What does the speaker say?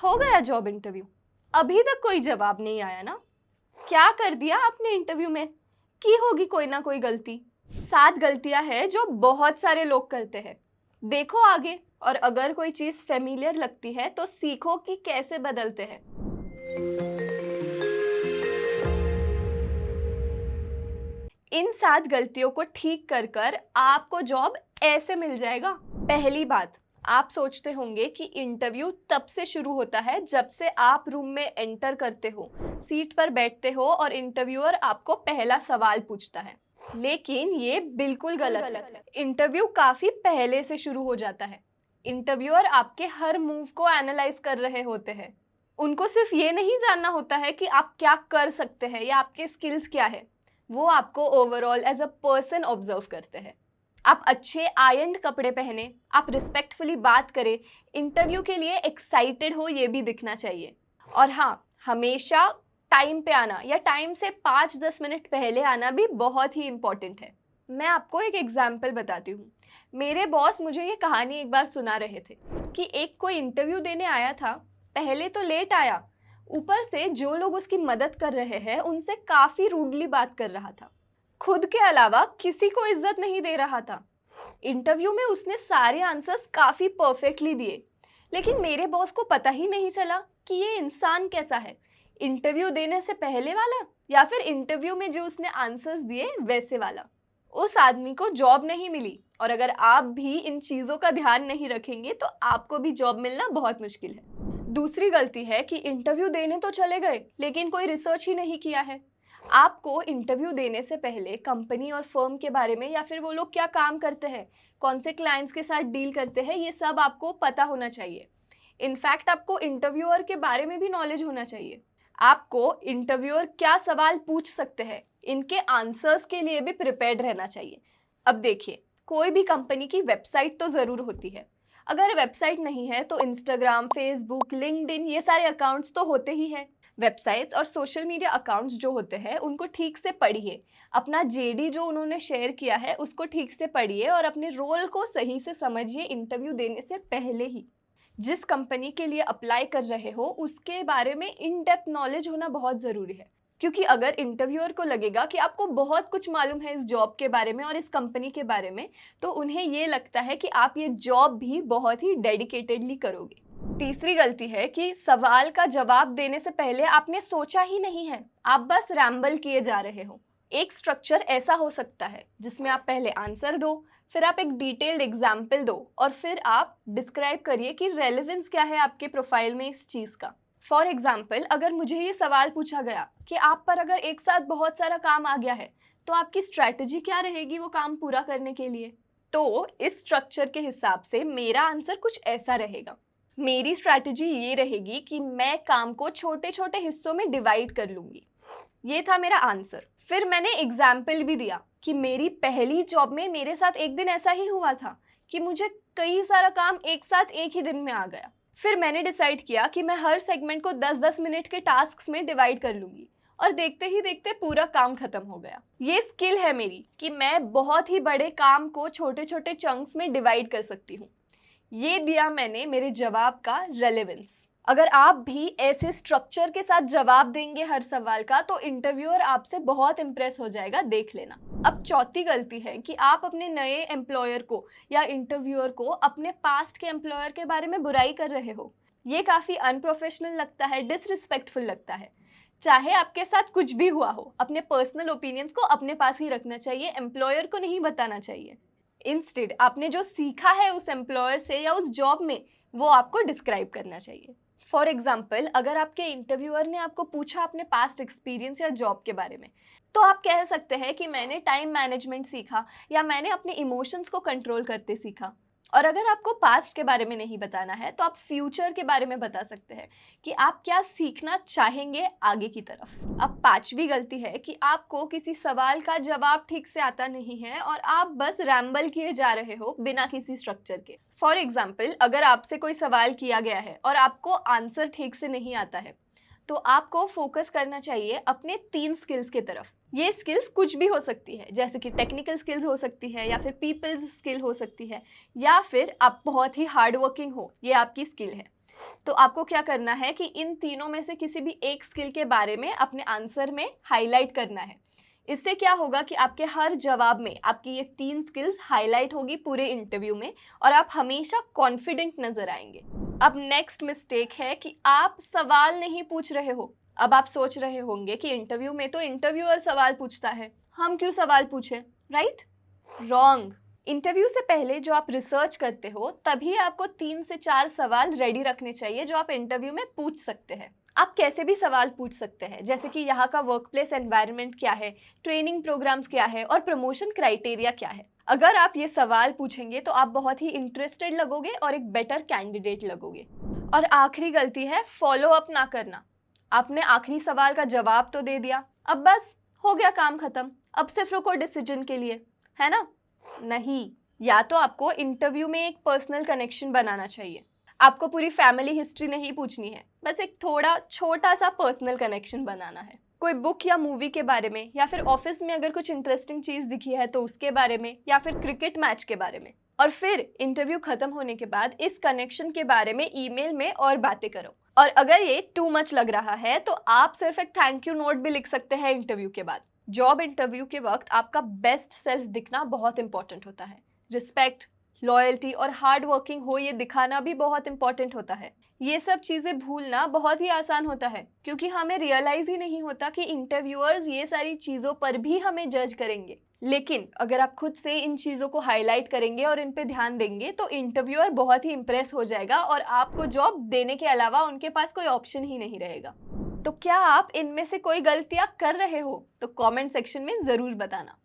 हो गया job interview, अभी तक कोई जवाब नहीं आया ना। क्या कर दिया आपने इंटरव्यू में? की होगी कोई ना कोई गलती। 7 गलतियां हैं जो बहुत सारे लोग करते हैं। देखो आगे, और अगर कोई चीज फेमिलियर लगती है तो सीखो कि कैसे बदलते हैं। इन 7 गलतियों को ठीक कर कर आपको जॉब ऐसे मिल जाएगा। पहली बात, आप सोचते होंगे कि इंटरव्यू तब से शुरू होता है जब से आप रूम में एंटर करते हो, सीट पर बैठते हो और इंटरव्यूअर आपको पहला सवाल पूछता है। लेकिन ये बिल्कुल गलत है। इंटरव्यू काफी पहले से शुरू हो जाता है। इंटरव्यूअर आपके हर मूव को एनालाइज कर रहे होते हैं। उनको सिर्फ ये नहीं जानना होता है कि आप क्या कर सकते हैं या आपके स्किल्स क्या है, वो आपको overall as a person observe करते हैं। आप अच्छे आयरन्ड कपड़े पहने, आप रिस्पेक्टफुली बात करें, इंटरव्यू के लिए एक्साइटेड हो, ये भी दिखना चाहिए। और हाँ, हमेशा टाइम पे आना या टाइम से 5-10 मिनट पहले आना भी बहुत ही इम्पोर्टेंट है। मैं आपको एक एग्जाम्पल बताती हूँ। मेरे बॉस मुझे ये कहानी एक बार सुना रहे थे कि एक कोई इंटरव्यू देने आया था। पहले तो लेट आया, ऊपर से जो लोग उसकी मदद कर रहे हैं उनसे काफी रूडली बात कर रहा था। खुद के अलावा किसी को इज्जत नहीं दे रहा था। इंटरव्यू में उसने सारे आंसर्स काफी परफेक्टली दिए, लेकिन मेरे बॉस को पता ही नहीं चला कि ये इंसान कैसा है, इंटरव्यू देने से पहले वाला या फिर इंटरव्यू में जो उसने आंसर्स दिए वैसे वाला। उस आदमी को जॉब नहीं मिली, और अगर आप भी इन चीजों का ध्यान नहीं रखेंगे तो आपको भी जॉब मिलना बहुत मुश्किल है। दूसरी गलती है कि इंटरव्यू देने तो चले गए लेकिन कोई रिसर्च ही नहीं किया है। आपको इंटरव्यू देने से पहले कंपनी और फर्म के बारे में या फिर वो लोग क्या काम करते हैं, कौन से क्लाइंट्स के साथ डील करते हैं, ये सब आपको पता होना चाहिए। इनफैक्ट आपको इंटरव्यूअर के बारे में भी नॉलेज होना चाहिए। आपको इंटरव्यूअर क्या सवाल पूछ सकते हैं, इनके आंसर्स के लिए भी प्रिपेयर्ड रहना चाहिए। अब देखिए, कोई भी कंपनी की वेबसाइट तो ज़रूर होती है। अगर वेबसाइट नहीं है तो इंस्टाग्राम, फेसबुक, लिंक्डइन, ये सारे अकाउंट्स तो होते ही हैं। वेबसाइट्स और सोशल मीडिया अकाउंट्स जो होते हैं उनको ठीक से पढ़िए। अपना जेडी जो उन्होंने शेयर किया है उसको ठीक से पढ़िए और अपने रोल को सही से समझिए इंटरव्यू देने से पहले ही। जिस कंपनी के लिए अप्लाई कर रहे हो उसके बारे में इन डेप्थ नॉलेज होना बहुत ज़रूरी है, क्योंकि अगर इंटरव्यूअर को लगेगा कि आपको बहुत कुछ मालूम है इस जॉब के बारे में और इस कंपनी के बारे में, तो उन्हें ये लगता है कि आप ये जॉब भी बहुत ही डेडिकेटेडली करोगे। तीसरी गलती है कि सवाल का जवाब देने से पहले आपने सोचा ही नहीं है, आप बस रैम्बल किए जा रहे हो। एक स्ट्रक्चर ऐसा हो सकता है जिसमें आप पहले आंसर दो, फिर आप एक डिटेल्ड एग्जाम्पल दो और फिर आप डिस्क्राइब करिए कि रेलेवेंस क्या है आपके प्रोफाइल में इस चीज़ का। फॉर एग्जाम्पल, अगर मुझे ये सवाल पूछा गया कि आप पर अगर एक साथ बहुत सारा काम आ गया है तो आपकी स्ट्रैटेजी क्या रहेगी वो काम पूरा करने के लिए, तो इस स्ट्रक्चर के हिसाब से मेरा आंसर कुछ ऐसा रहेगा। मेरी स्ट्रैटेजी ये रहेगी कि मैं काम को छोटे छोटे हिस्सों में डिवाइड कर लूँगी। ये था मेरा आंसर। फिर मैंने एग्जाम्पल भी दिया कि मेरी पहली जॉब में मेरे साथ एक दिन ऐसा ही हुआ था कि मुझे कई सारा काम एक साथ एक ही दिन में आ गया। फिर मैंने डिसाइड किया कि मैं हर सेगमेंट को 10-10 मिनट के टास्क्स में डिवाइड कर लूँगी और देखते ही देखते पूरा काम खत्म हो गया। ये स्किल है मेरी कि मैं बहुत ही बड़े काम को छोटे छोटे चंक्स में डिवाइड कर सकती हूँ। ये दिया मैंने मेरे जवाब का रेलेवेंस। अगर आप भी ऐसे स्ट्रक्चर के साथ जवाब देंगे हर सवाल का तो इंटरव्यूअर आपसे बहुत इम्प्रेस हो जाएगा, देख लेना। अब चौथी गलती है कि आप अपने नए एम्प्लॉयर को या इंटरव्यूअर को अपने पास्ट के एम्प्लॉयर के बारे में बुराई कर रहे हो। ये काफ़ी अनप्रोफेशनल लगता है, डिसरिस्पेक्टफुल लगता है। चाहे आपके साथ कुछ भी हुआ हो, अपने पर्सनल ओपिनियंस को अपने पास ही रखना चाहिए, एम्प्लॉयर को नहीं बताना चाहिए। इंस्टेड आपने जो सीखा है उस एम्प्लॉयर से या उस जॉब में वो आपको डिस्क्राइब करना चाहिए। फॉर एग्जाम्पल, अगर आपके इंटरव्यूअर ने आपको पूछा अपने पास्ट एक्सपीरियंस या जॉब के बारे में, तो आप कह सकते हैं कि मैंने टाइम मैनेजमेंट सीखा या मैंने अपने इमोशंस को कंट्रोल करते सीखा। और अगर आपको पास्ट के बारे में नहीं बताना है तो आप फ्यूचर के बारे में बता सकते हैं कि आप क्या सीखना चाहेंगे आगे की तरफ। अब पांचवी गलती है कि आपको किसी सवाल का जवाब ठीक से आता नहीं है और आप बस रैम्बल किए जा रहे हो बिना किसी स्ट्रक्चर के। फॉर एग्जाम्पल, अगर आपसे कोई सवाल किया गया है और आपको आंसर ठीक से नहीं आता है तो आपको फोकस करना चाहिए अपने 3 स्किल्स की तरफ। ये स्किल्स कुछ भी हो सकती है, जैसे कि टेक्निकल स्किल्स हो सकती है या फिर पीपल्स स्किल हो सकती है या फिर आप बहुत ही हार्ड वर्किंग हो, ये आपकी स्किल है। तो आपको क्या करना है कि इन तीनों में से किसी भी एक स्किल के बारे में अपने आंसर में हाईलाइट करना है। इससे क्या होगा कि आपके हर जवाब में आपकी ये 3 स्किल्स हाईलाइट होगी पूरे इंटरव्यू में और आप हमेशा कॉन्फिडेंट नजर आएंगे। अब नेक्स्ट मिस्टेक है कि आप सवाल नहीं पूछ रहे हो। अब आप सोच रहे होंगे कि इंटरव्यू में तो इंटरव्यूअर सवाल पूछता है, हम क्यों सवाल पूछें, राइट? रॉन्ग। इंटरव्यू से पहले जो आप रिसर्च करते हो तभी आपको 3 से 4 सवाल रेडी रखने चाहिए जो आप इंटरव्यू में पूछ सकते हैं। आप कैसे भी सवाल पूछ सकते हैं, जैसे कि यहाँ का वर्क प्लेस एनवायरनमेंट क्या है, ट्रेनिंग प्रोग्राम्स क्या है और प्रमोशन क्राइटेरिया क्या है। अगर आप ये सवाल पूछेंगे तो आप बहुत ही इंटरेस्टेड लगोगे और एक बेटर कैंडिडेट लगोगे। और आखिरी गलती है फॉलो अप ना करना। आपने आखिरी सवाल का जवाब तो दे दिया, अब बस हो गया काम खत्म, अब सिर्फ रुको डिसीजन के लिए, है ना? नहीं, या तो आपको इंटरव्यू में एक पर्सनल कनेक्शन बनाना चाहिए। आपको पूरी फैमिली हिस्ट्री नहीं पूछनी है, बस एक थोड़ा छोटा सा पर्सनल कनेक्शन बनाना है। कोई बुक या मूवी के बारे में, या फिर ऑफिस में अगर कुछ इंटरेस्टिंग चीज दिखी है तो उसके बारे में, या फिर क्रिकेट मैच के बारे में। और फिर इंटरव्यू खत्म होने के बाद इस कनेक्शन के बारे में ईमेल में और बातें करो। और अगर ये टू मच लग रहा है तो आप सिर्फ एक थैंक यू नोट भी लिख सकते हैं इंटरव्यू के बाद। जॉब इंटरव्यू के वक्त आपका बेस्ट सेल्फ दिखना बहुत इंपॉर्टेंट होता है। रिस्पेक्ट, लॉयल्टी और हार्ड वर्किंग हो ये दिखाना भी बहुत इंपॉर्टेंट होता है। ये सब चीज़ें भूलना बहुत ही आसान होता है क्योंकि हमें रियलाइज ही नहीं होता कि इंटरव्यूअर्स ये सारी चीज़ों पर भी हमें जज करेंगे। लेकिन अगर आप खुद से इन चीज़ों को हाईलाइट करेंगे और इन पे ध्यान देंगे तो इंटरव्यूअर बहुत ही इंप्रेस हो जाएगा और आपको जॉब देने के अलावा उनके पास कोई ऑप्शन ही नहीं रहेगा। तो क्या आप इनमें से कोई गलतियां कर रहे हो? तो कमेंट सेक्शन में ज़रूर बताना।